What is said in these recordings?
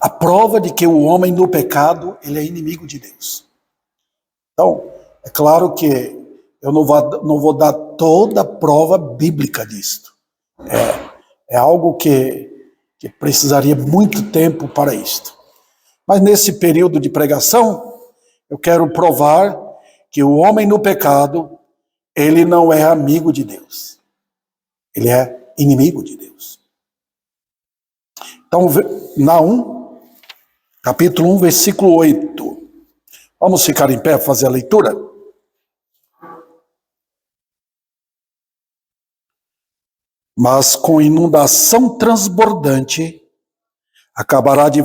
a prova de que o homem no pecado, ele é inimigo de Deus. Então, é claro que eu não vou dar toda a prova bíblica disto. É algo que precisaria muito tempo para isto. Mas nesse período de pregação, eu quero provar que o homem no pecado, ele não é amigo de Deus. Ele é inimigo de Deus. Então, Naum, capítulo 1, versículo 8. Vamos ficar em pé para fazer a leitura? Mas com inundação transbordante, acabará de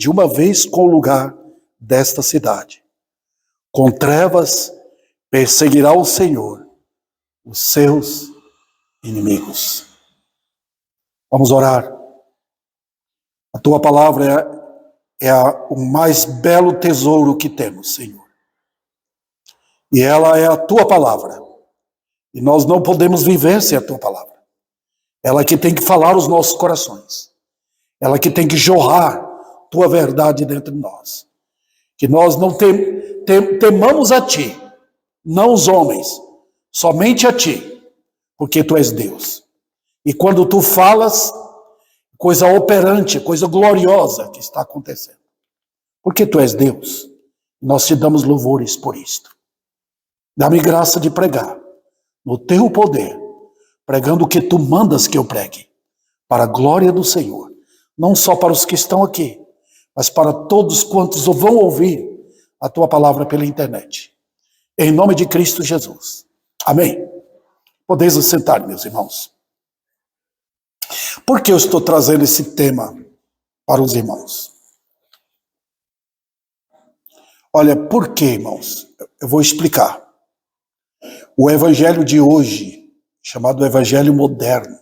uma vez com o lugar desta cidade. Com trevas perseguirá o Senhor os seus inimigos. Vamos orar. A tua palavra é o mais belo tesouro que temos, Senhor. E ela é a tua palavra. E nós não podemos viver sem a tua palavra. Ela que tem que falar os nossos corações. Ela que tem que jorrar tua verdade dentro de nós. Que nós não temamos a ti, não os homens, somente a ti, porque tu és Deus. E quando tu falas, coisa operante, coisa gloriosa que está acontecendo. Porque tu és Deus. Nós te damos louvores por isto. Dá-me graça de pregar no teu poder, pregando o que tu mandas que eu pregue, para a glória do Senhor. Não só para os que estão aqui, mas para todos quantos vão ouvir a tua palavra pela internet. Em nome de Cristo Jesus. Amém. Podeis sentar, meus irmãos. Por que eu estou trazendo esse tema para os irmãos? Olha, por quê, irmãos? Eu vou explicar. O evangelho de hoje, chamado evangelho moderno,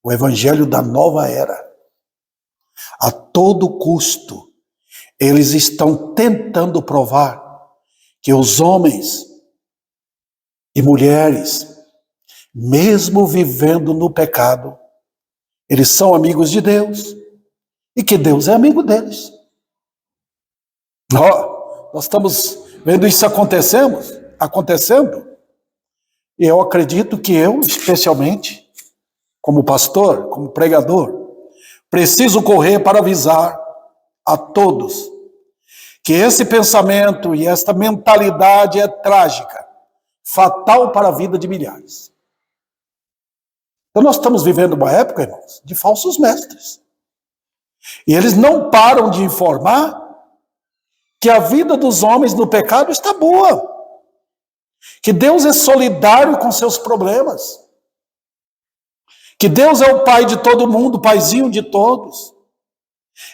o evangelho da nova era, a todo custo, eles estão tentando provar que os homens e mulheres, mesmo vivendo no pecado, eles são amigos de Deus e que Deus é amigo deles. Nós estamos vendo isso acontecendo, e eu acredito que eu, especialmente, como pastor, como pregador, preciso correr para avisar a todos que esse pensamento e esta mentalidade é trágica, fatal para a vida de milhares. Então nós estamos vivendo uma época, irmãos, de falsos mestres. E eles não param de informar que a vida dos homens no pecado está boa. Que Deus é solidário com seus problemas. Que Deus é o pai de todo mundo, o paizinho de todos.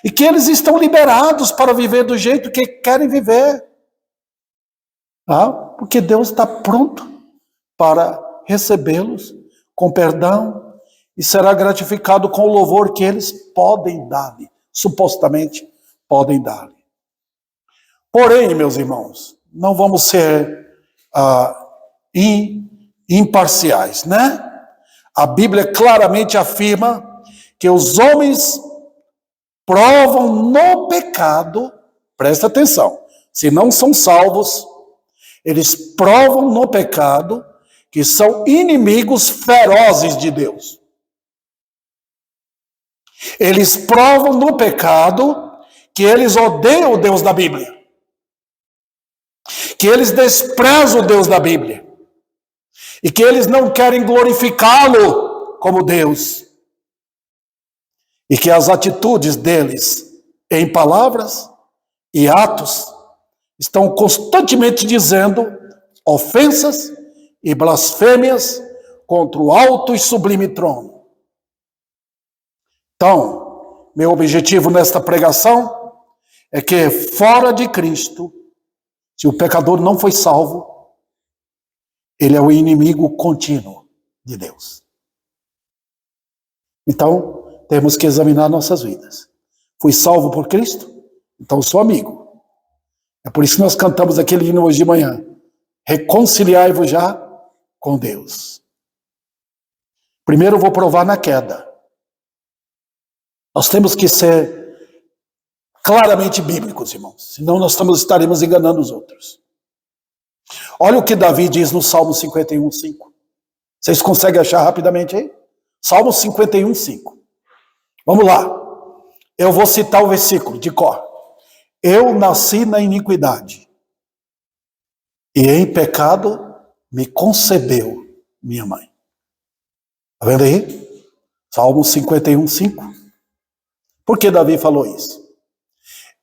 E que eles estão liberados para viver do jeito que querem viver. Porque Deus está pronto para recebê-los com perdão e será gratificado com o louvor que eles podem dar-lhe, supostamente podem dar-lhe. Porém, meus irmãos, não vamos ser imparciais, né? A Bíblia claramente afirma que os homens provam no pecado, presta atenção, se não são salvos, eles provam no pecado que são inimigos ferozes de Deus. Eles provam no pecado que eles odeiam o Deus da Bíblia. Que eles desprezam o Deus da Bíblia. E que eles não querem glorificá-lo como Deus. E que as atitudes deles, em palavras e atos, estão constantemente dizendo ofensas e blasfêmias contra o alto e sublime trono. Então, meu objetivo nesta pregação é que fora de Cristo, se o pecador não foi salvo, ele é o inimigo contínuo de Deus. Então, temos que examinar nossas vidas. Fui salvo por Cristo? Então sou amigo. É por isso que nós cantamos aquele hino hoje de manhã. Reconciliai-vos já com Deus. Primeiro eu vou provar na queda. Nós temos que ser claramente bíblicos, irmãos. Senão nós estaremos enganando os outros. Olha o que Davi diz no Salmo 51:5. Vocês conseguem achar rapidamente aí? Salmo 51:5. Vamos lá. Eu vou citar o versículo de cor. Eu nasci na iniquidade, e em pecado me concebeu minha mãe. Está vendo aí? Salmo 51:5. Por que Davi falou isso?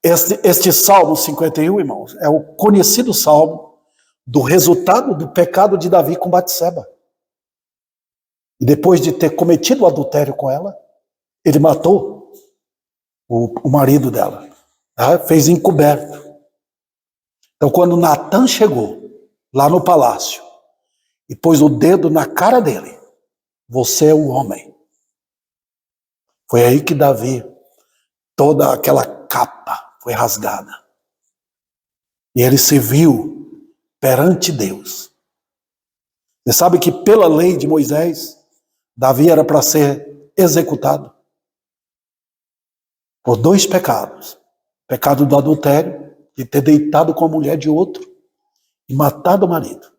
Este Salmo 51, irmãos, é o conhecido salmo do resultado do pecado de Davi com Batseba. E depois de ter cometido o adultério com ela, ele matou o marido dela. Tá? Fez encoberto. Então, quando Natan chegou lá no palácio e pôs o dedo na cara dele, você é o homem. Foi aí que Davi, toda aquela capa foi rasgada. E ele se viu perante Deus. Você sabe que pela lei de Moisés, Davi era para ser executado por 2 pecados. Pecado do adultério, de ter deitado com a mulher de outro e matado o marido.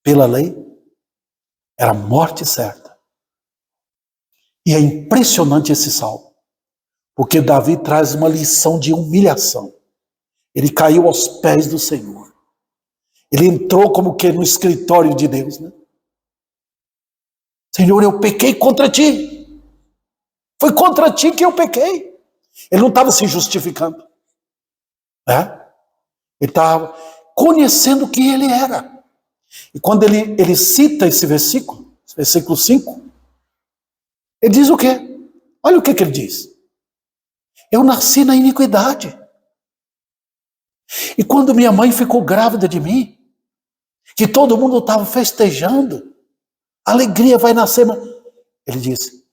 Pela lei, era morte certa. E é impressionante esse salmo, porque Davi traz uma lição de humilhação. Ele caiu aos pés do Senhor. Ele entrou como que no escritório de Deus, né? Senhor, eu pequei contra ti. Foi contra ti que eu pequei. Ele não estava se justificando. Né? Ele estava conhecendo quem ele era. E quando ele cita esse versículo 5, ele diz o quê? Olha o que ele diz. Eu nasci na iniquidade. E quando minha mãe ficou grávida de mim, que todo mundo estava festejando, a alegria vai nascer. Ele disse,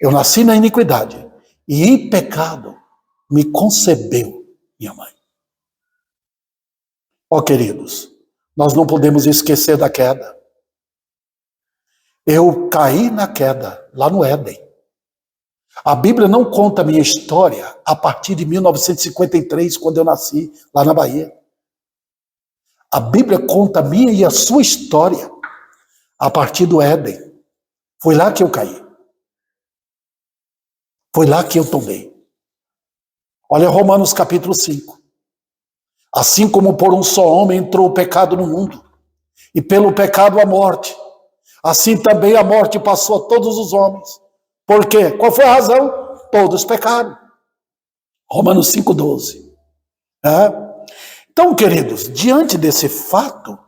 eu nasci na iniquidade, e em pecado me concebeu minha mãe. Ó, queridos, nós não podemos esquecer da queda. Eu caí na queda, lá no Éden. A Bíblia não conta a minha história a partir de 1953, quando eu nasci lá na Bahia. A Bíblia conta a minha e a sua história a partir do Éden. Foi lá que eu caí. Foi lá que eu tombei. Olha Romanos capítulo 5. Assim como por um só homem entrou o pecado no mundo, e pelo pecado a morte, assim também a morte passou a todos os homens. Por quê? Qual foi a razão? Todos pecaram. Romanos 5,12. Então, queridos, diante desse fato,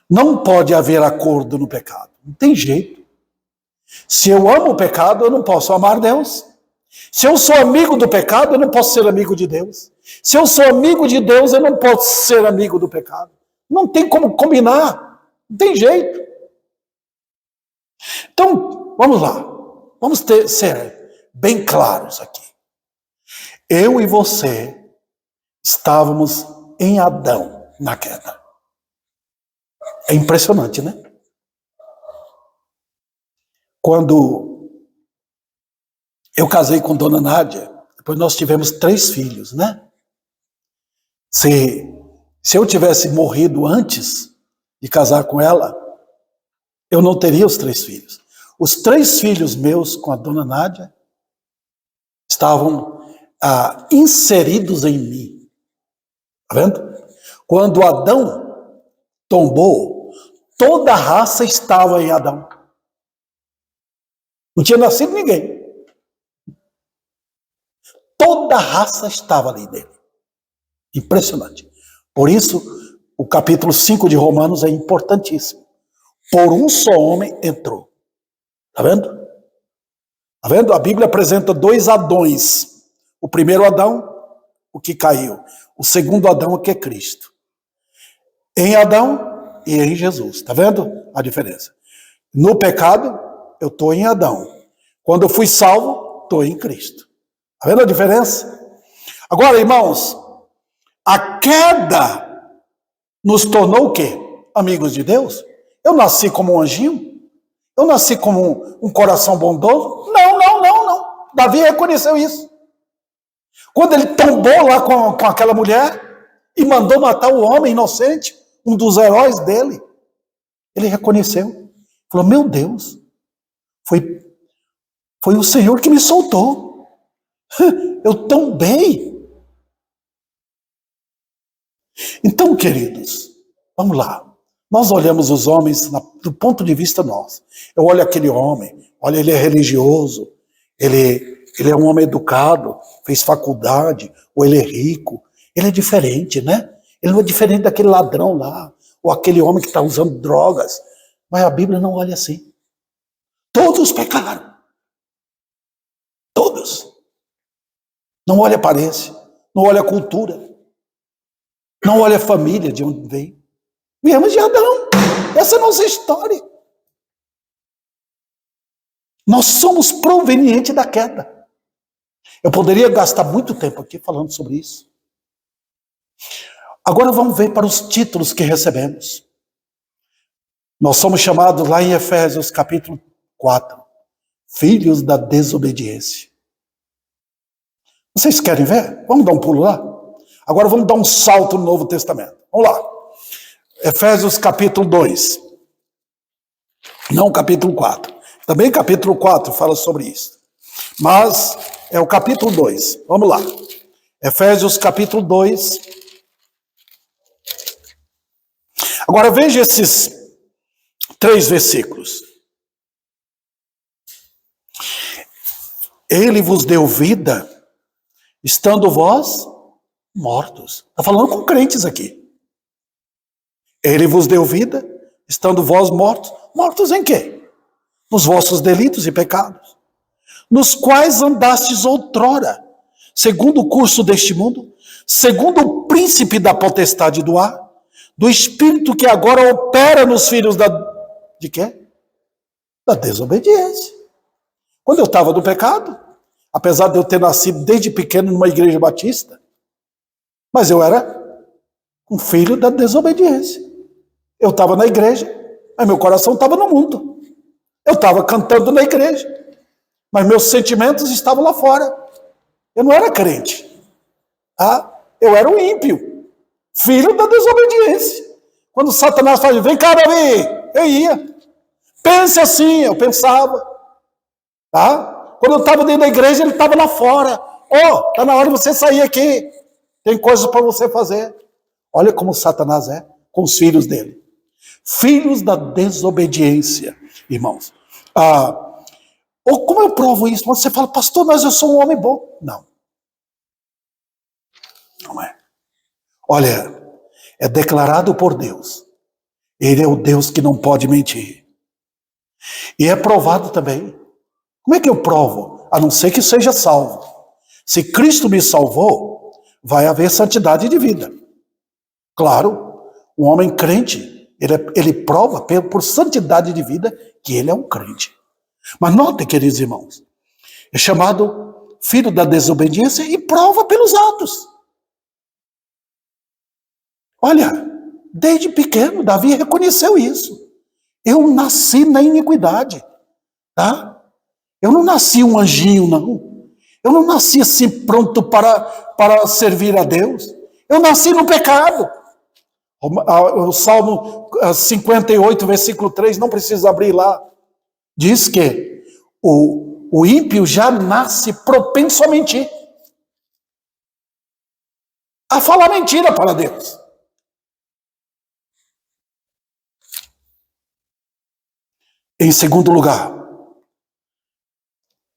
não pode haver acordo no pecado. Não tem jeito. Se eu amo o pecado, eu não posso amar Deus. Se eu sou amigo do pecado, eu não posso ser amigo de Deus. Se eu sou amigo de Deus, eu não posso ser amigo do pecado. Não tem como combinar. Não tem jeito. Então, vamos lá. Vamos ser bem claros aqui. Eu e você estávamos em Adão na queda. É impressionante, né? Quando eu casei com Dona Nádia, depois nós tivemos 3 filhos, né? Se eu tivesse morrido antes de casar com ela, eu não teria os 3 filhos. Os 3 filhos meus com a Dona Nádia estavam inseridos em mim. Está vendo? Quando Adão tombou, toda a raça estava em Adão. Não tinha nascido ninguém. Toda a raça estava ali dele. Impressionante. Por isso, o capítulo 5 de Romanos é importantíssimo. Por um só homem entrou. Está vendo? Está vendo? A Bíblia apresenta 2 Adões. O primeiro Adão, o que caiu. O segundo Adão, o que é Cristo. Em Adão e em Jesus. Está vendo a diferença? No pecado, eu estou em Adão. Quando eu fui salvo, estou em Cristo. Está vendo a diferença? Agora, irmãos, a queda nos tornou o quê? Amigos de Deus? Eu nasci como um anjinho? Eu nasci como um coração bondoso? Não. Davi reconheceu isso. Quando ele tombou lá com aquela mulher e mandou matar o homem inocente, um dos heróis dele, ele reconheceu. Falou, meu Deus, foi o Senhor que me soltou. Eu tombei. Então, queridos, vamos lá. Nós olhamos os homens do ponto de vista nosso. Eu olho aquele homem, olha, ele é religioso, ele é um homem educado, fez faculdade, ou ele é rico. Ele é diferente, né? Ele não é diferente daquele ladrão lá, ou aquele homem que está usando drogas. Mas a Bíblia não olha assim. Todos pecaram. Todos. Não olha a aparência, não olha a cultura, não olha a família de onde veio. Viemos de Adão. Essa é a nossa história. Nós somos provenientes da queda. Eu poderia gastar muito tempo aqui falando sobre isso. Agora vamos ver para os títulos que recebemos. Nós somos chamados lá em Efésios capítulo 4, filhos da desobediência. Vocês querem ver? Vamos dar um pulo lá? Agora vamos dar um salto no Novo Testamento. Vamos lá. Efésios capítulo 2. Não capítulo 4. Também capítulo 4 fala sobre isso. Mas é o capítulo 2. Vamos lá. Efésios capítulo 2. Agora veja esses 3 versículos. Ele vos deu vida, estando vós mortos. Está falando com crentes aqui. Ele vos deu vida, estando vós mortos. Mortos em quê? Nos vossos delitos e pecados, nos quais andastes outrora, segundo o curso deste mundo, segundo o príncipe da potestade do ar, do espírito que agora opera nos filhos de quê? Da desobediência. Quando eu estava no pecado, apesar de eu ter nascido desde pequeno numa igreja batista, mas eu era um filho da desobediência. Eu estava na igreja, mas meu coração estava no mundo. Eu estava cantando na igreja, mas meus sentimentos estavam lá fora. Eu não era crente. Eu era um ímpio, filho da desobediência. Quando Satanás fala, vem cá, Davi, eu ia. Pense assim, eu pensava. Quando eu estava dentro da igreja, ele estava lá fora. Está na hora de você sair aqui. Tem coisas para você fazer. Olha como Satanás é com os filhos dele. Filhos da desobediência, irmãos. Ou como eu provo isso? Você fala, pastor, mas eu sou um homem bom. Não. Não é. Olha, é declarado por Deus. Ele é o Deus que não pode mentir. E é provado também. Como é que eu provo? A não ser que seja salvo. Se Cristo me salvou, vai haver santidade de vida. Claro, um homem crente, ele prova por santidade de vida que ele é um crente. Mas notem, queridos irmãos, é chamado filho da desobediência e prova pelos atos. Olha, desde pequeno, Davi reconheceu isso. Eu nasci na iniquidade, tá? Eu não nasci um anjinho, não. Eu não nasci assim pronto para servir a Deus. Eu nasci no pecado. O Salmo 58, versículo 3, não precisa abrir lá. Diz que o ímpio já nasce propenso a mentir. A falar mentira para Deus. Em segundo lugar,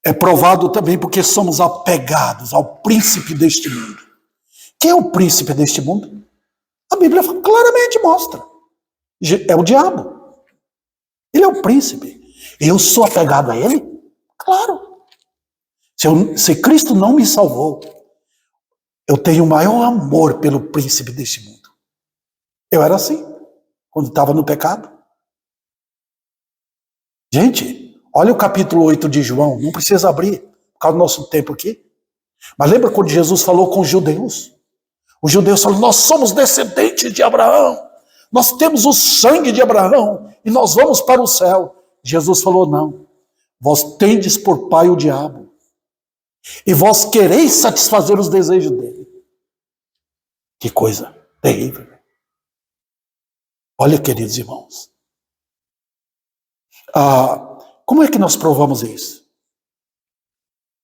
é provado também porque somos apegados ao príncipe deste mundo. Quem é o príncipe deste mundo? A Bíblia claramente mostra. É o diabo. Ele é o príncipe. Eu sou apegado a ele? Claro. Se Cristo não me salvou, eu tenho o maior amor pelo príncipe deste mundo. Eu era assim, quando estava no pecado. Gente, olha o capítulo 8 de João, não precisa abrir, por causa do nosso tempo aqui. Mas lembra quando Jesus falou com os judeus? Os judeus falaram, nós somos descendentes de Abraão, nós temos o sangue de Abraão, e nós vamos para o céu. Jesus falou, não, vós tendes por pai o diabo, E vós quereis satisfazer os desejos dele. Que coisa terrível. Olha, queridos irmãos. Como é que nós provamos isso?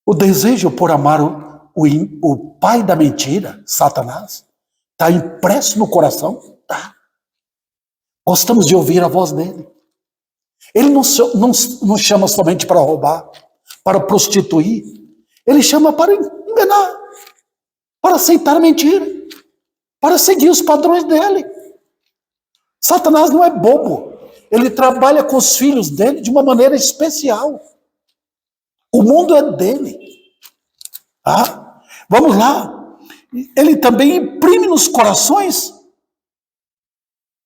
O desejo por amar o pai da mentira, Satanás, está impresso no coração? Tá. Gostamos de ouvir a voz dele. Ele não chama somente para roubar, para prostituir. Ele chama para enganar, para aceitar a mentira, para seguir os padrões dele. Satanás não é bobo. Ele trabalha com os filhos dele de uma maneira especial. O mundo é dele. Vamos lá. Ele também imprime nos corações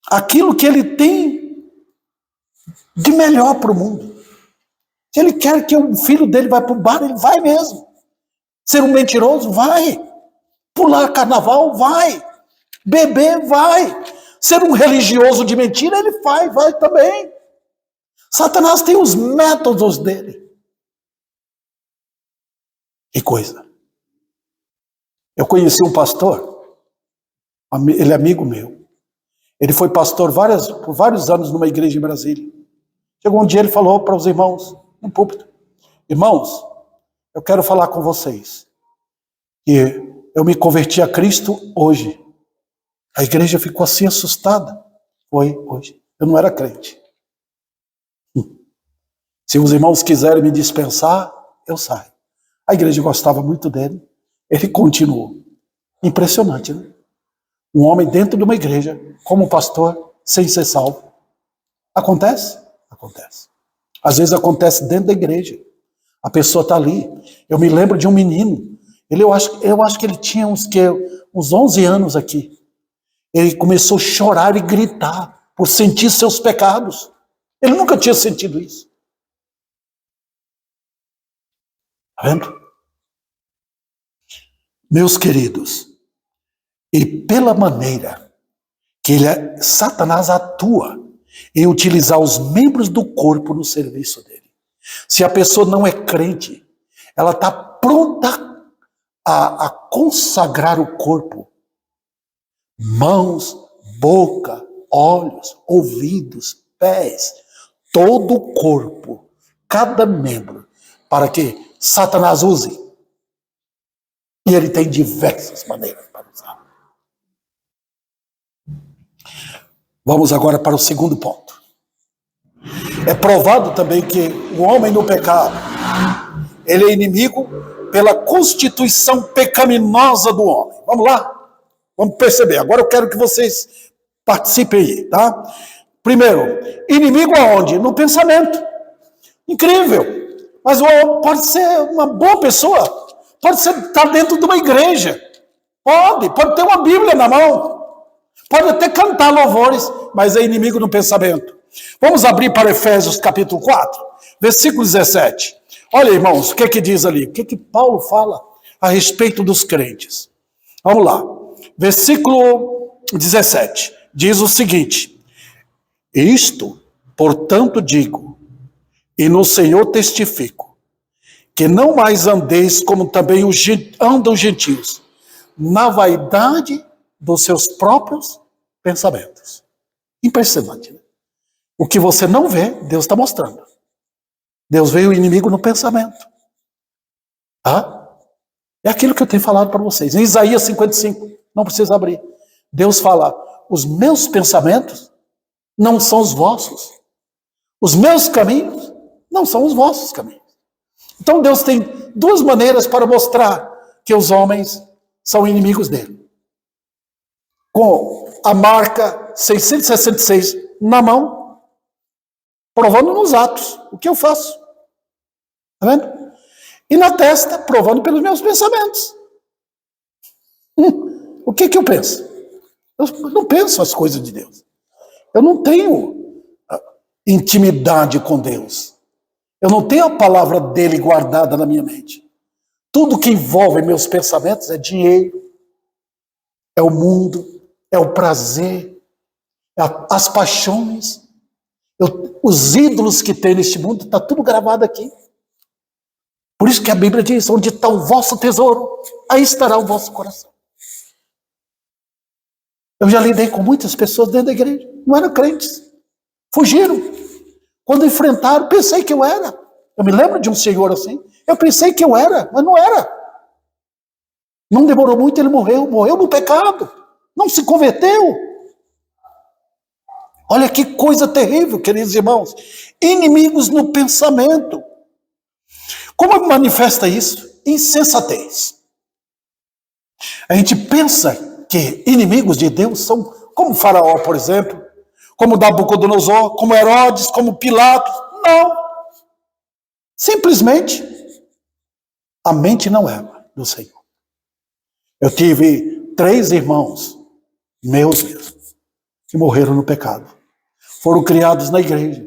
aquilo que ele tem de melhor para o mundo. Se ele quer que o filho dele vá para o bar, ele vai mesmo. Ser um mentiroso, vai. Pular carnaval, vai. Beber, vai. Ser um religioso de mentira, ele vai também. Satanás tem os métodos dele. Que coisa. Eu conheci um pastor, ele é amigo meu. Ele foi pastor por vários anos numa igreja em Brasília. Chegou um dia, ele falou para os irmãos, no púlpito: irmãos, eu quero falar com vocês que eu me converti a Cristo hoje. A igreja ficou assim assustada. Foi hoje. Eu não era crente. Se os irmãos quiserem me dispensar, eu saio. A igreja gostava muito dele. Ele continuou. Impressionante, né? Um homem dentro de uma igreja, como pastor, sem ser salvo. Acontece? Acontece. Às vezes acontece dentro da igreja. A pessoa está ali. Eu me lembro de um menino. Eu acho que ele tinha uns 11 anos aqui. Ele começou a chorar e gritar por sentir seus pecados. Ele nunca tinha sentido isso. Está vendo? Meus queridos, e pela maneira que Satanás atua em utilizar os membros do corpo no serviço dele. Se a pessoa não é crente, ela está pronta a consagrar o corpo. Mãos, boca, olhos, ouvidos, pés, todo o corpo, cada membro, para que Satanás use. E ele tem diversas maneiras para usar. Vamos agora para o segundo ponto. É provado também que o homem no pecado, ele é inimigo pela constituição pecaminosa do homem. Vamos lá? Vamos perceber. Agora eu quero que vocês participem aí, tá? Primeiro, inimigo aonde? No pensamento. Incrível. Mas o homem pode ser uma boa pessoa. Pode estar dentro de uma igreja. Pode ter uma Bíblia na mão. Pode até cantar louvores, mas é inimigo no pensamento. Vamos abrir para Efésios capítulo 4, versículo 17. Olha, irmãos, o que diz ali? O que Paulo fala a respeito dos crentes? Vamos lá. Versículo 17. Diz o seguinte: isto, portanto, digo, e no Senhor testifico, que não mais andeis como também andam os gentios, na vaidade dos seus próprios pensamentos. Impressionante, né? O que você não vê, Deus está mostrando. Deus veio o inimigo no pensamento. É aquilo que eu tenho falado para vocês. Em Isaías 55, não precisa abrir. Deus fala: os meus pensamentos não são os vossos. Os meus caminhos não são os vossos caminhos. Então Deus tem duas maneiras para mostrar que os homens são inimigos dele. Com a marca 666 na mão, provando nos atos o que eu faço. Está vendo? E na testa, provando pelos meus pensamentos. O que eu penso? Eu não penso as coisas de Deus. Eu não tenho intimidade com Deus. Eu não tenho a palavra dele guardada na minha mente. Tudo que envolve meus pensamentos é dinheiro, é o mundo, é o prazer, é as paixões, os ídolos que tem neste mundo, está tudo gravado aqui. Por isso que a Bíblia diz, onde está o vosso tesouro, aí estará o vosso coração. Eu já lidei com muitas pessoas dentro da igreja, não eram crentes, fugiram. Quando enfrentaram, pensei que eu era. Eu me lembro de um senhor assim, eu pensei que eu era, mas não era. Não demorou muito, ele morreu no pecado, não se converteu. Olha que coisa terrível, queridos irmãos. Inimigos no pensamento. Como manifesta isso? Insensatez. A gente pensa que inimigos de Deus são como Faraó, por exemplo, como Nabucodonosor, como Herodes, como Pilatos. Não. Simplesmente, a mente não é do Senhor. Eu tive 3 irmãos, meus mesmos, que morreram no pecado. Foram criados na igreja.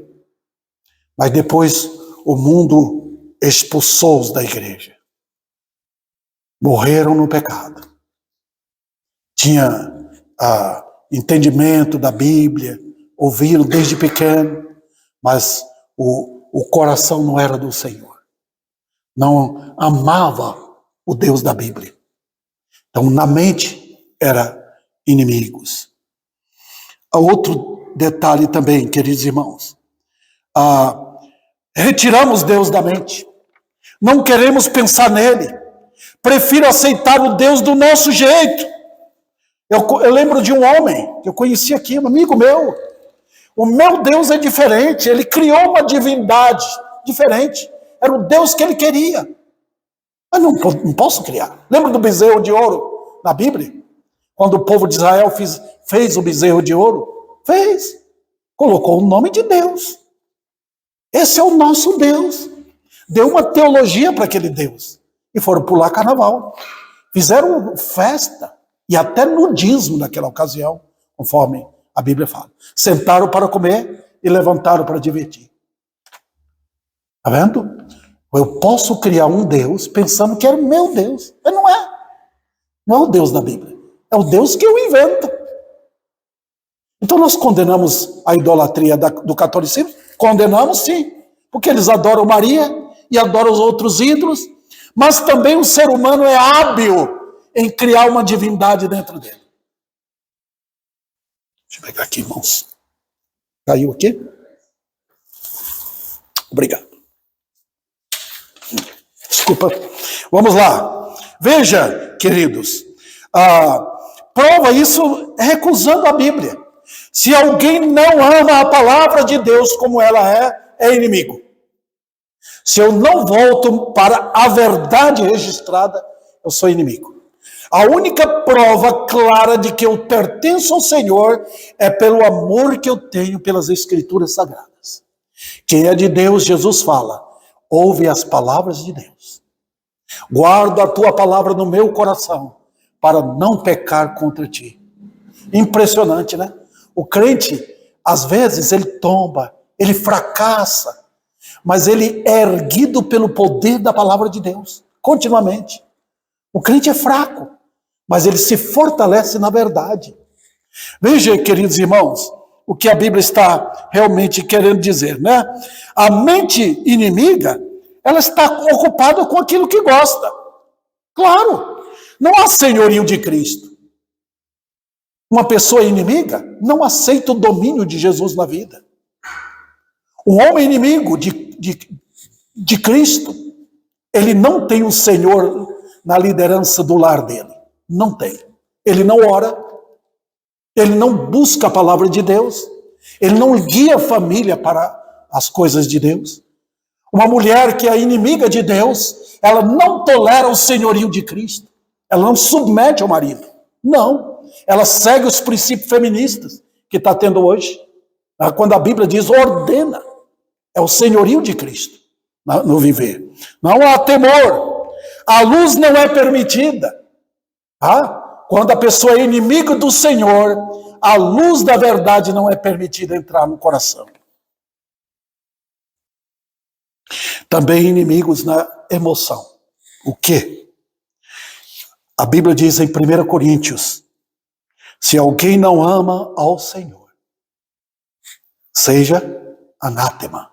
Mas depois o mundo expulsou-os da igreja. Morreram no pecado. Tinha entendimento da Bíblia, ouviram desde pequeno, mas o coração não era do Senhor. Não amava o Deus da Bíblia. Então, na mente, era inimigos. Outro detalhe também, queridos irmãos. Retiramos Deus da mente. Não queremos pensar nele. Prefiro aceitar o Deus do nosso jeito. Eu lembro de um homem que eu conheci aqui, um amigo meu. O meu Deus é diferente. Ele criou uma divindade diferente. Era o Deus que ele queria. Mas não posso criar. Lembra do bezerro de ouro na Bíblia? Quando o povo de Israel fez o bezerro de ouro? Fez. Colocou o nome de Deus. Esse é o nosso Deus. Deu uma teologia para aquele Deus. E foram pular carnaval. Fizeram festa. E até nudismo naquela ocasião, conforme a Bíblia fala. Sentaram para comer e levantaram para divertir. Está vendo? Eu posso criar um Deus pensando que é o meu Deus. Mas não é. Não é o Deus da Bíblia. É o Deus que eu invento. Então nós condenamos a idolatria do catolicismo? Condenamos, sim. Porque eles adoram Maria e adoram os outros ídolos. Mas também o ser humano é hábil em criar uma divindade dentro dele. Deixa eu pegar aqui, irmãos. Caiu aqui? Obrigado. Desculpa. Vamos lá. Veja, queridos. Prova isso recusando a Bíblia. Se alguém não ama a palavra de Deus como ela é inimigo. Se eu não volto para a verdade registrada, eu sou inimigo. A única prova clara de que eu pertenço ao Senhor é pelo amor que eu tenho pelas Escrituras Sagradas. Quem é de Deus, Jesus fala, ouve as palavras de Deus. Guardo a tua palavra no meu coração, para não pecar contra ti. Impressionante, né? O crente, às vezes, ele tomba, ele fracassa, mas ele é erguido pelo poder da palavra de Deus, continuamente. O crente é fraco, mas ele se fortalece na verdade. Veja, queridos irmãos, o que a Bíblia está realmente querendo dizer, né? A mente inimiga, ela está ocupada com aquilo que gosta. Claro, não há senhorio de Cristo. Uma pessoa inimiga não aceita o domínio de Jesus na vida. Um homem inimigo de Cristo, ele não tem o Senhor na liderança do lar dele. Não tem. Ele não ora, ele não busca a palavra de Deus, ele não guia a família para as coisas de Deus. Uma mulher que é inimiga de Deus, ela não tolera o senhorio de Cristo. Ela não submete ao marido. Não. Ela segue os princípios feministas que está tendo hoje. Quando a Bíblia diz ordena, é o senhorio de Cristo no viver. Não há temor. A luz não é permitida. Quando a pessoa é inimiga do Senhor, a luz da verdade não é permitida entrar no coração. Também inimigos na emoção. O quê? A Bíblia diz em 1 Coríntios, se alguém não ama ao Senhor, seja anátema.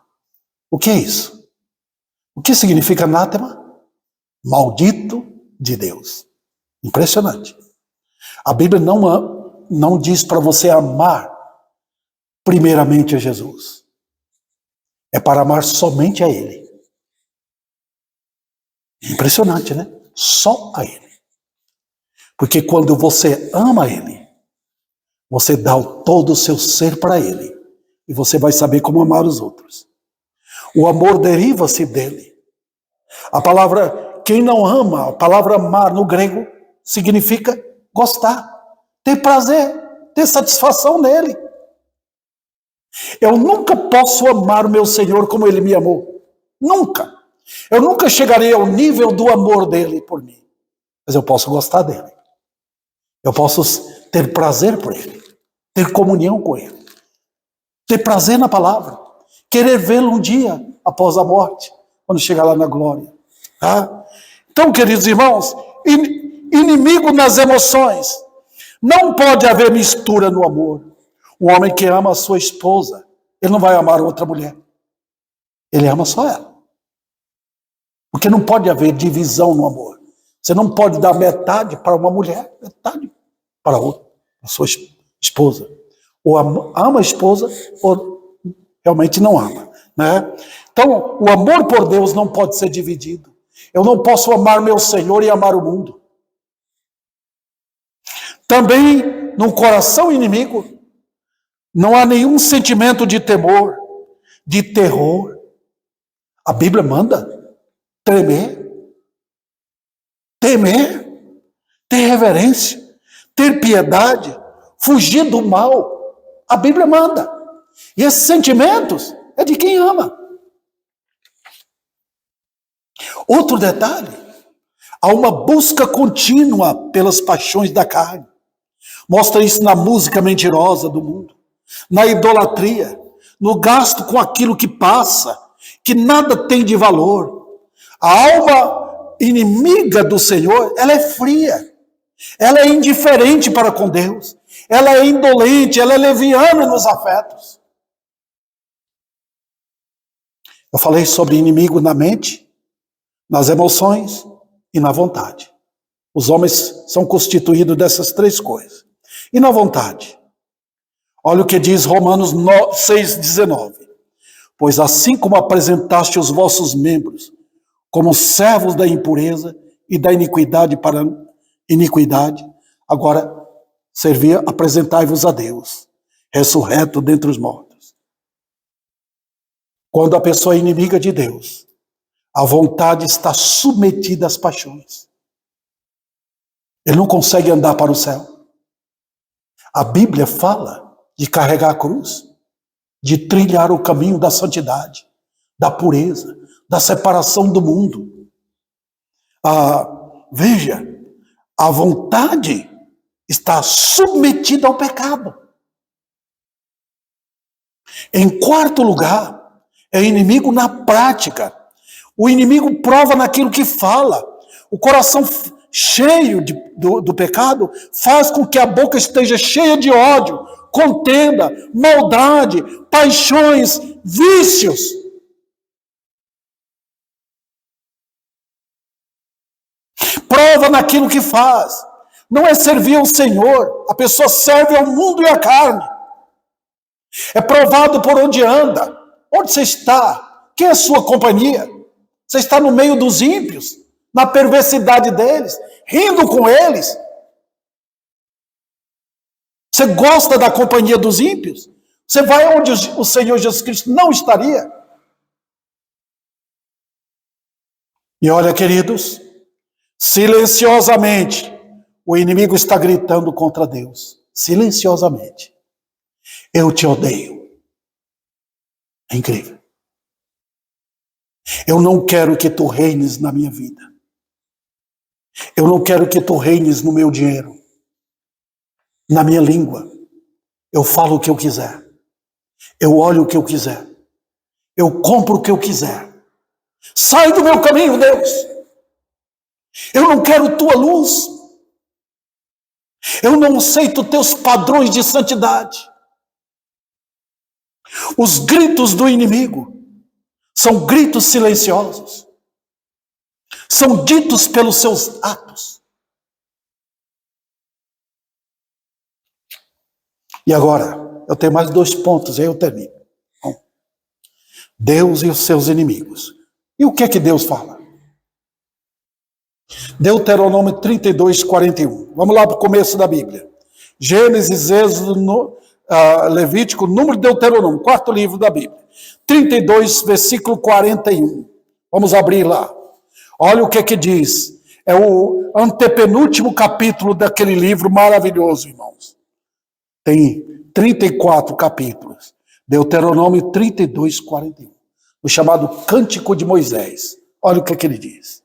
O que é isso? O que significa anátema? Maldito de Deus. Impressionante. A Bíblia não diz para você amar primeiramente a Jesus. É para amar somente a Ele. Impressionante, né? Só a Ele. Porque quando você ama Ele, você dá todo o seu ser para Ele. E você vai saber como amar os outros. O amor deriva-se dele. A palavra, quem não ama, a palavra amar no grego significa gostar, ter prazer, ter satisfação nele. Eu nunca posso amar o meu Senhor como Ele me amou. Nunca. Eu nunca chegarei ao nível do amor dele por mim. Mas eu posso gostar dele. Eu posso ter prazer por Ele. Ter comunhão com Ele. Ter prazer na palavra. Querer vê-lo um dia após a morte. Quando chegar lá na glória. Tá? Então, queridos irmãos, inimigo nas emoções. Não pode haver mistura no amor. Um homem que ama a sua esposa, ele não vai amar outra mulher. Ele ama só ela. Porque não pode haver divisão no amor. Você não pode dar metade para uma mulher, metade para outra, a sua esposa. Ou ama a esposa, ou realmente não ama. Né? Então, o amor por Deus não pode ser dividido. Eu não posso amar meu Senhor e amar o mundo. Também, no coração inimigo, não há nenhum sentimento de temor, de terror. A Bíblia manda tremer, temer, ter reverência, ter piedade, fugir do mal. A Bíblia manda. E esses sentimentos é de quem ama. Outro detalhe, há uma busca contínua pelas paixões da carne. Mostra isso na música mentirosa do mundo, na idolatria, no gasto com aquilo que passa, que nada tem de valor. A alma inimiga do Senhor, ela é fria, ela é indiferente para com Deus, ela é indolente, ela é leviana nos afetos. Eu falei sobre inimigo na mente, nas emoções e na vontade. Os homens são constituídos dessas três coisas. E na vontade? Olha o que diz Romanos 6,19. Pois assim como apresentaste os vossos membros como servos da impureza e da iniquidade para iniquidade, agora apresentai-vos a Deus, ressurreto dentre os mortos. Quando a pessoa é inimiga de Deus, a vontade está submetida às paixões. Ele não consegue andar para o céu. A Bíblia fala de carregar a cruz, de trilhar o caminho da santidade, da pureza, da separação do mundo. Veja, a vontade está submetida ao pecado. Em quarto lugar, é inimigo na prática. O inimigo prova naquilo que fala. O coração cheio do pecado faz com que a boca esteja cheia de ódio, contenda, maldade, paixões, vícios. Prova naquilo que faz. Não é servir ao Senhor. A pessoa serve ao mundo e à carne. É provado por onde anda. Onde você está? Quem é a sua companhia? Você está no meio dos ímpios, na perversidade deles, rindo com eles. Você gosta da companhia dos ímpios? Você vai onde o Senhor Jesus Cristo não estaria? E olha, queridos, silenciosamente, o inimigo está gritando contra Deus. Silenciosamente. Eu te odeio. É incrível. Eu não quero que tu reines na minha vida. Eu não quero que tu reines no meu dinheiro, na minha língua. Eu falo o que eu quiser. Eu olho o que eu quiser. Eu compro o que eu quiser. Sai do meu caminho, Deus. Eu não quero tua luz. Eu não aceito teus padrões de santidade. Os gritos do inimigo são gritos silenciosos. são ditos pelos seus atos. E agora, eu tenho mais 2 pontos, aí eu termino. Bom, Deus e os seus inimigos. E o que é que Deus fala? Deuteronômio 32, 41. Vamos lá para o começo da Bíblia. Gênesis, Êxodo, Levítico, Número, Deuteronômio, 4º livro da Bíblia. 32, versículo 41. Vamos abrir lá. Olha o que é que diz. É o antepenúltimo capítulo daquele livro maravilhoso, irmãos. Tem 34 capítulos. Deuteronômio 32, 41. O chamado Cântico de Moisés. Olha o que é que ele diz.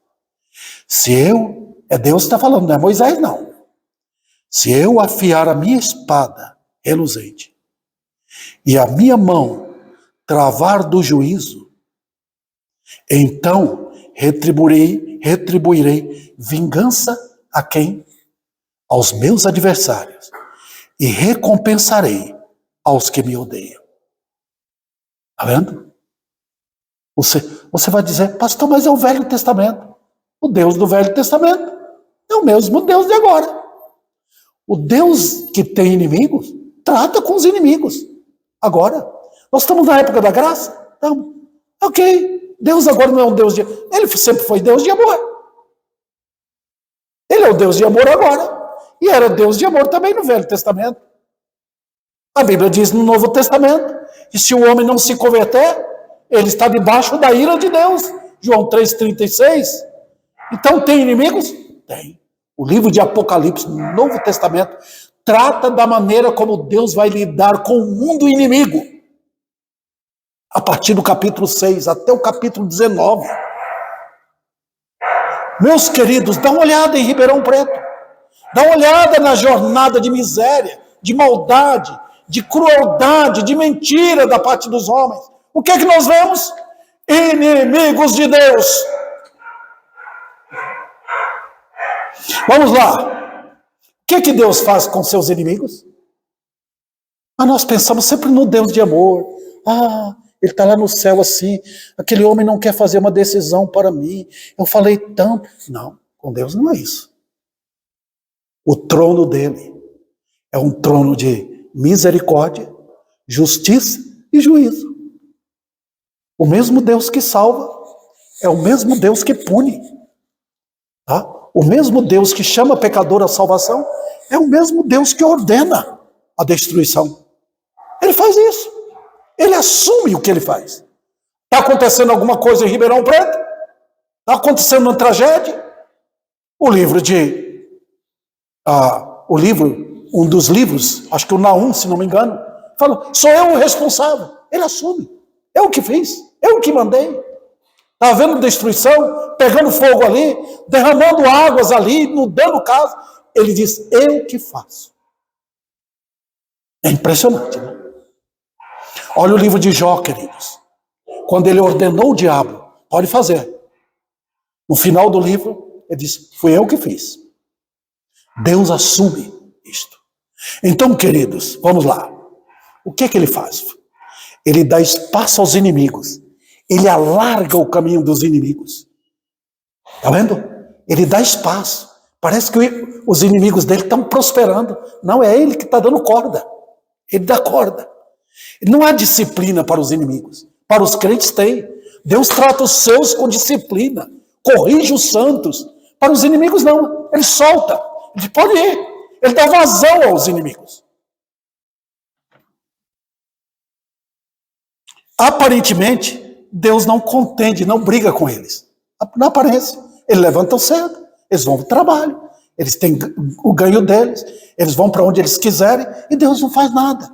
Se eu, é Deus que está falando, não é Moisés não. Se eu afiar a minha espada reluzente e a minha mão travar do juízo, então retribuirei vingança a quem? Aos meus adversários, e recompensarei aos que me odeiam. Está vendo? Você vai dizer, pastor, mas é o Velho Testamento. O Deus do Velho Testamento é o mesmo Deus de agora. O Deus que tem inimigos, trata com os inimigos. Agora, nós estamos na época da graça? Estamos. Ok, Deus agora não é um Deus de... Ele sempre foi Deus de amor. Ele é o Deus de amor agora. E era Deus de amor também no Velho Testamento. A Bíblia diz no Novo Testamento que se o homem não se converter, ele está debaixo da ira de Deus. João 3,36. Então tem inimigos? Tem. O livro de Apocalipse, no Novo Testamento, trata da maneira como Deus vai lidar com o mundo inimigo. A partir do capítulo 6 até o capítulo 19. Meus queridos, dá uma olhada em Ribeirão Preto. Dá uma olhada na jornada de miséria, de maldade, de crueldade, de mentira da parte dos homens. O que é que nós vemos? Inimigos de Deus. Vamos lá. O que é que Deus faz com seus inimigos? Nós pensamos sempre no Deus de amor. Ele está lá no céu assim. Aquele homem não quer fazer uma decisão para mim. Eu falei tanto. Não, com Deus não é isso. O trono dele é um trono de misericórdia, justiça e juízo. O mesmo Deus que salva é o mesmo Deus que pune. Tá? O mesmo Deus que chama pecador à salvação é o mesmo Deus que ordena a destruição. Ele faz isso. Ele assume o que ele faz. Está acontecendo alguma coisa em Ribeirão Preto? Está acontecendo uma tragédia? Um dos livros, acho que o Naum, se não me engano, fala, sou eu o responsável. Ele assume. Eu que fiz. Eu que mandei. Está havendo destruição, pegando fogo ali, derramando águas ali, inundando casa. Ele diz, eu que faço. É impressionante, né? Olha o livro de Jó, queridos. Quando ele ordenou o diabo, pode fazer. No final do livro, ele diz, fui eu que fiz. Deus assume isto. Então, queridos, vamos lá. O que é que ele faz? Ele dá espaço aos inimigos. Ele alarga o caminho dos inimigos. Está vendo? Ele dá espaço. Parece que os inimigos dele estão prosperando. Não, é ele que está dando corda. Ele dá corda. Não há disciplina para os inimigos. Para os crentes tem. Deus trata os seus com disciplina. Corrige os santos. Para os inimigos não. Ele solta. Ele pode ir. Ele dá vazão aos inimigos. Aparentemente, Deus não contende, não briga com eles. Na aparência. Eles levantam cedo, eles vão para o trabalho, eles têm o ganho deles, eles vão para onde eles quiserem e Deus não faz nada.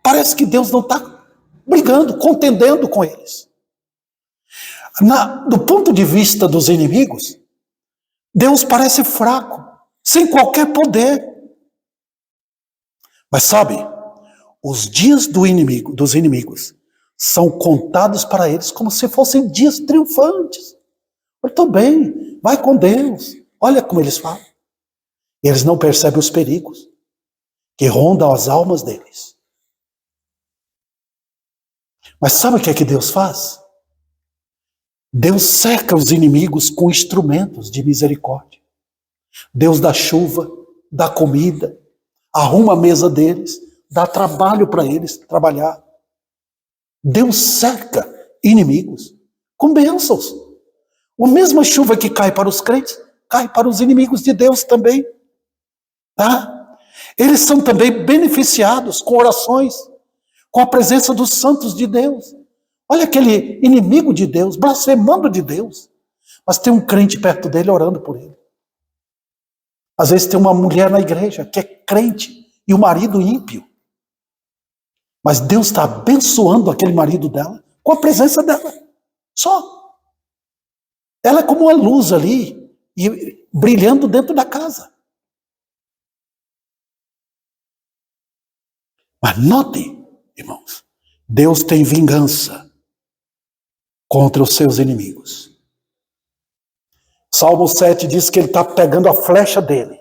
Parece que Deus não está brigando, contendendo com eles. Do ponto de vista dos inimigos, Deus parece fraco, sem qualquer poder. Mas sabe, os dias dos inimigos são contados para eles como se fossem dias triunfantes. Eu estou bem, vai com Deus. Olha como eles falam. Eles não percebem os perigos que rondam as almas deles. Mas sabe o que é que Deus faz? Deus cerca os inimigos com instrumentos de misericórdia. Deus dá chuva, dá comida, arruma a mesa deles, dá trabalho para eles trabalhar. Deus cerca inimigos com bênçãos. A mesma chuva que cai para os crentes, cai para os inimigos de Deus também. Tá? Eles são também beneficiados com orações, com a presença dos santos de Deus. Olha aquele inimigo de Deus, blasfemando de Deus, mas tem um crente perto dele orando por ele. Às vezes tem uma mulher na igreja que é crente e o marido ímpio. Mas Deus está abençoando aquele marido dela com a presença dela. Só. Ela é como uma luz ali, e brilhando dentro da casa. Mas note, irmãos, Deus tem vingança contra os seus inimigos. Salmo 7 diz que ele está pegando a flecha dele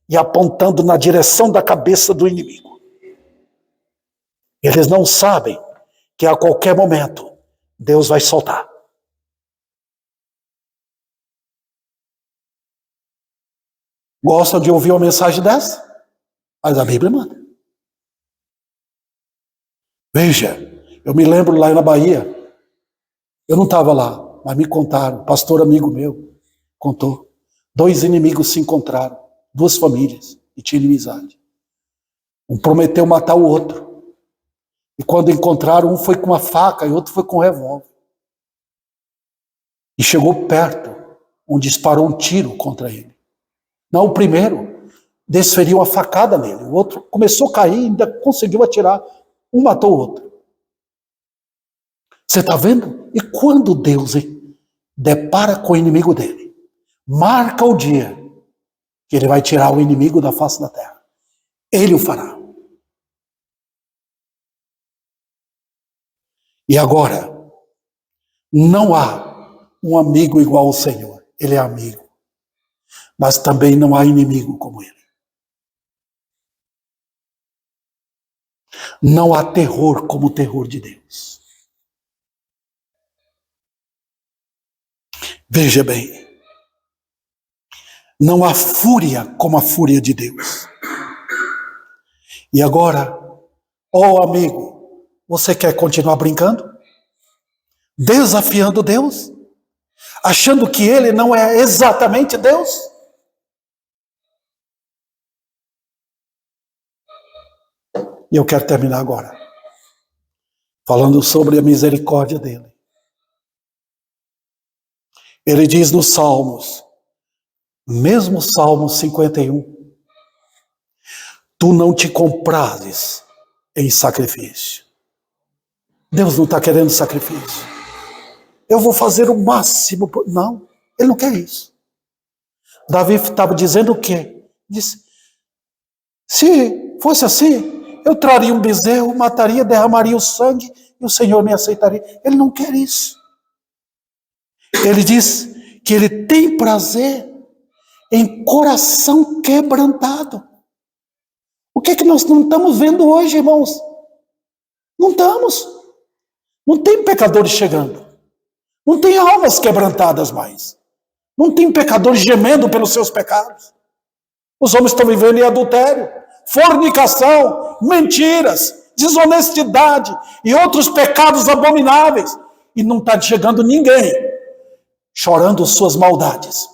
e apontando na direção da cabeça do inimigo. Eles não sabem que a qualquer momento Deus vai soltar. Gostam de ouvir uma mensagem dessa? Mas a Bíblia manda. Veja, eu me lembro lá na Bahia, eu não estava lá, mas me contaram, pastor amigo meu contou, 2 inimigos se encontraram, 2 famílias, e tinha inimizade. Um prometeu matar o outro, e quando encontraram, um foi com uma faca e outro foi com um revólver. E chegou perto, onde disparou um tiro contra ele. Não, o primeiro desferiu uma facada nele, o outro começou a cair e ainda conseguiu atirar. Um matou o outro. Você está vendo? E quando Deus depara com o inimigo dele, marca o dia que ele vai tirar o inimigo da face da terra. Ele o fará. E agora, não há um amigo igual ao Senhor. Ele é amigo. Mas também não há inimigo como ele. Não há terror como o terror de Deus. Veja bem, não há fúria como a fúria de Deus. E agora, ó amigo, você quer continuar brincando? Desafiando Deus? Achando que Ele não é exatamente Deus? E eu quero terminar agora, falando sobre a misericórdia dele. Ele diz nos Salmos, mesmo Salmo 51, tu não te comprases em sacrifício. Deus não está querendo sacrifício. Eu vou fazer o máximo. Não, ele não quer isso. Davi estava dizendo o quê? Disse, se fosse assim, eu traria um bezerro, mataria, derramaria o sangue e o Senhor me aceitaria. Ele não quer isso. Ele diz que ele tem prazer em coração quebrantado. O que é que nós não estamos vendo hoje, irmãos? Não estamos. Não tem pecadores chegando. Não tem almas quebrantadas mais. Não tem pecadores gemendo pelos seus pecados. Os homens estão vivendo em adultério, fornicação, mentiras, desonestidade e outros pecados abomináveis. E não está chegando ninguém chorando suas maldades.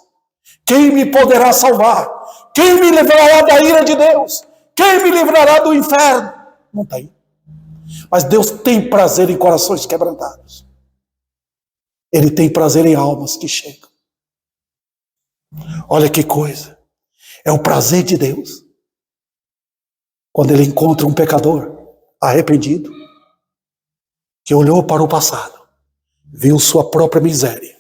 Quem me poderá salvar? Quem me livrará da ira de Deus? Quem me livrará do inferno? Não tem. Mas Deus tem prazer em corações quebrantados. Ele tem prazer em almas que chegam. Olha que coisa. É o prazer de Deus. Quando ele encontra um pecador arrependido, que olhou para o passado, viu sua própria miséria.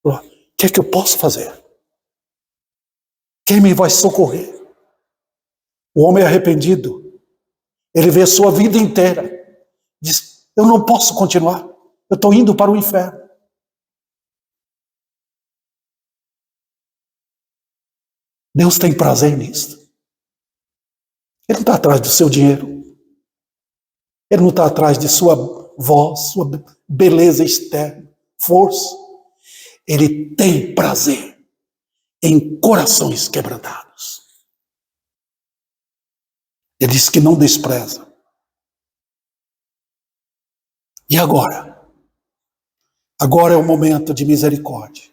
O que é que eu posso fazer? Quem me vai socorrer? O homem arrependido, ele vê a sua vida inteira, diz, eu não posso continuar, eu estou indo para o inferno. Deus tem prazer nisso. Ele não está atrás do seu dinheiro. Ele não está atrás de sua voz, sua beleza externa, força. Ele tem prazer em corações quebrantados. Ele diz que não despreza. E agora? Agora é o momento de misericórdia.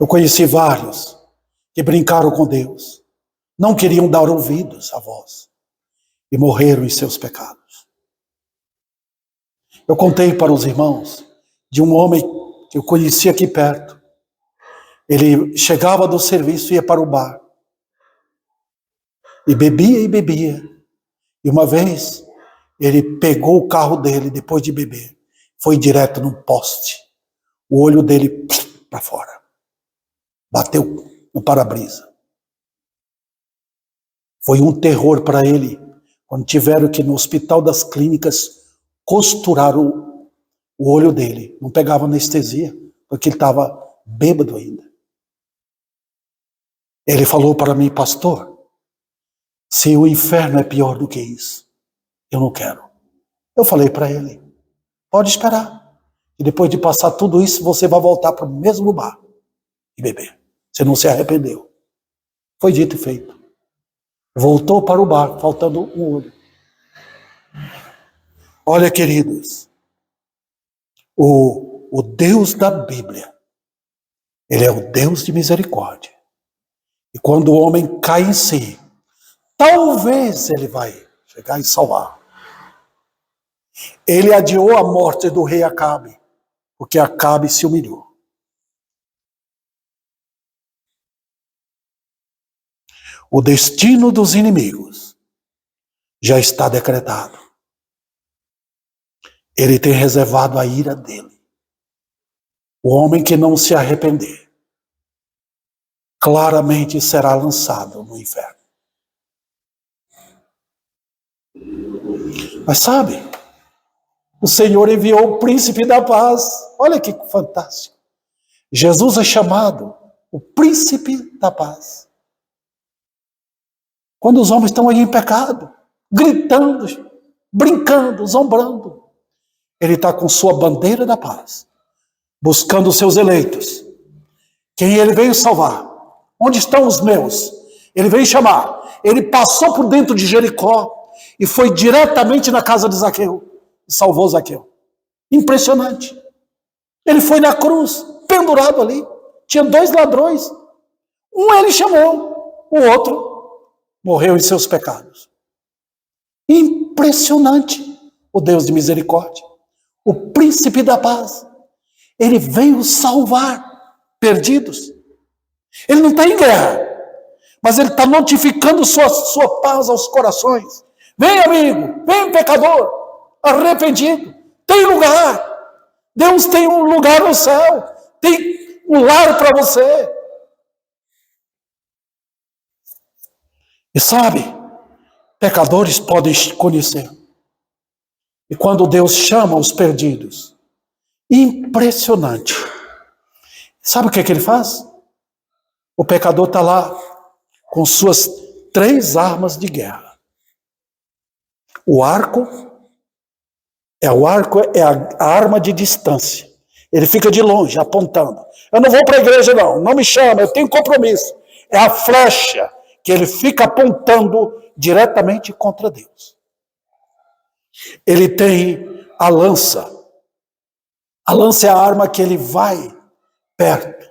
Eu conheci vários que brincaram com Deus, não queriam dar ouvidos à voz e morreram em seus pecados. Eu contei para os irmãos de um homem que eu conheci aqui perto. Ele chegava do serviço e ia para o bar. E bebia e bebia. E uma vez, ele pegou o carro dele, depois de beber, foi direto num poste. O olho dele para fora. Bateu no para-brisa. Foi um terror para ele, quando tiveram que no Hospital das Clínicas costurar o olho dele. Não pegava anestesia, porque ele estava bêbado ainda. Ele falou para mim: pastor, se o inferno é pior do que isso, eu não quero. Eu falei para ele: pode esperar. E depois de passar tudo isso, você vai voltar para o mesmo bar e beber. Você não se arrependeu. Foi dito e feito. Voltou para o bar, faltando um olho. Olha, queridos, o Deus da Bíblia, Ele é o Deus de misericórdia. E quando o homem cai em si, talvez Ele vai chegar e salvar. Ele adiou a morte do rei Acabe, porque Acabe se humilhou. O destino dos inimigos já está decretado. Ele tem reservado a ira dele. O homem que não se arrepender, claramente será lançado no inferno. Mas sabe, o Senhor enviou o príncipe da paz. Olha que fantástico. Jesus é chamado o príncipe da paz. Quando os homens estão aí em pecado, gritando, brincando, zombando, Ele está com sua bandeira da paz, buscando os seus eleitos. Quem Ele veio salvar? Onde estão os meus? Ele veio chamar. Ele passou por dentro de Jericó e foi diretamente na casa de Zaqueu e salvou Zaqueu. Impressionante. Ele foi na cruz, pendurado ali. Tinha 2 ladrões. Um Ele chamou, o outro morreu em seus pecados. Impressionante. O Deus de misericórdia, o príncipe da paz. Ele veio salvar perdidos. Ele não está em guerra, mas Ele está notificando sua paz aos corações. Vem, amigo, vem, pecador, arrependido, tem lugar. Deus tem um lugar no céu, tem um lar para você. E sabe, pecadores podem conhecer. E quando Deus chama os perdidos, impressionante. Sabe o que Ele faz? O pecador está lá com suas 3 armas de guerra. O arco é a arma de distância. Ele fica de longe, apontando. Eu não vou para a igreja não me chama, eu tenho compromisso. É a flecha que ele fica apontando diretamente contra Deus. Ele tem a lança. A lança é a arma que ele vai perto,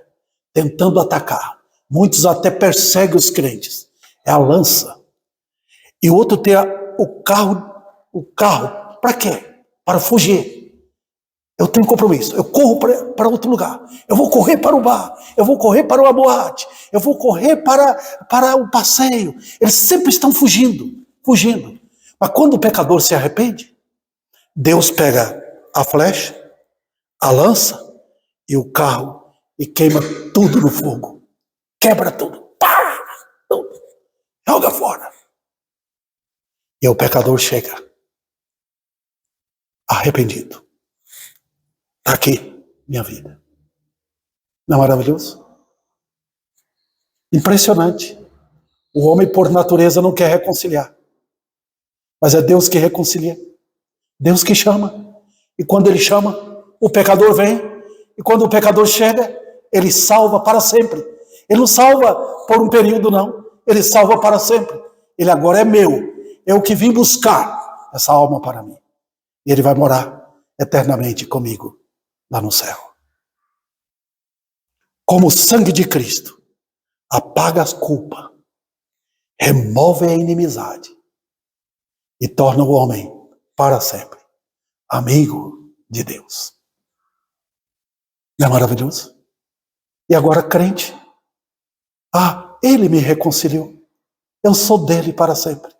tentando atacar. Muitos até perseguem os crentes. É a lança. E o outro tem o carro. O carro, para quê? Para fugir. Eu tenho compromisso. Eu corro para outro lugar. Eu vou correr para o bar. Eu vou correr para uma boate. Eu vou correr para o passeio. Eles sempre estão fugindo. Mas quando o pecador se arrepende, Deus pega a flecha, a lança e o carro e queima tudo no fogo. Quebra tudo. Pá! Tudo. Joga fora. E o pecador chega arrependido. Está aqui, minha vida. Não é maravilhoso? Impressionante. O homem, por natureza, não quer reconciliar. Mas é Deus que reconcilia. Deus que chama. E quando Ele chama, o pecador vem, e quando o pecador chega, ele salva para sempre. Ele não salva por um período, não. Ele salva para sempre. Ele agora é meu. Eu que vim buscar essa alma para mim. E ele vai morar eternamente comigo lá no céu. Como o sangue de Cristo apaga as culpas, remove a inimizade e torna o homem para sempre amigo de Deus. Não é maravilhoso? E agora crente, ele me reconciliou. Eu sou dele para sempre.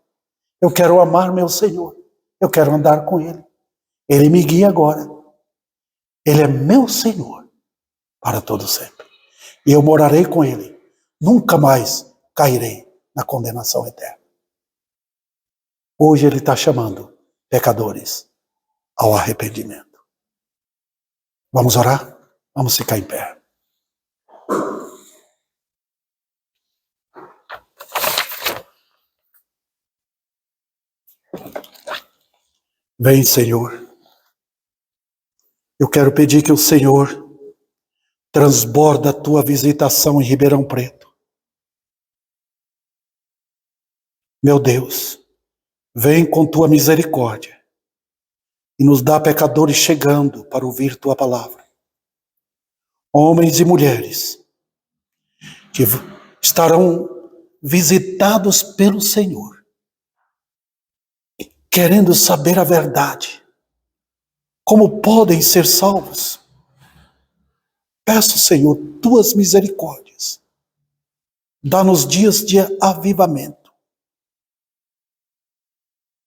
Eu quero amar meu Senhor. Eu quero andar com ele. Ele me guia agora. Ele é meu Senhor para todo sempre. E eu morarei com ele. Nunca mais cairei na condenação eterna. Hoje ele está chamando pecadores ao arrependimento. Vamos orar? Vamos ficar em pé. Vem, Senhor. Eu quero pedir que o Senhor transborda a tua visitação em Ribeirão Preto. Meu Deus, vem com tua misericórdia e nos dá pecadores chegando para ouvir tua palavra. Homens e mulheres que estarão visitados pelo Senhor, querendo saber a verdade. Como podem ser salvos? Peço, Senhor, tuas misericórdias. Dá-nos dias de avivamento,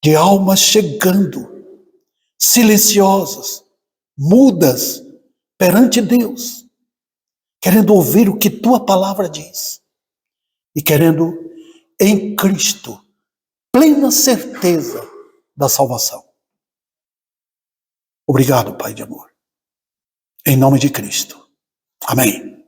de almas chegando, silenciosas, mudas perante Deus, querendo ouvir o que tua palavra diz e querendo em Cristo plena certeza da salvação. Obrigado, Pai de amor. Em nome de Cristo. Amém.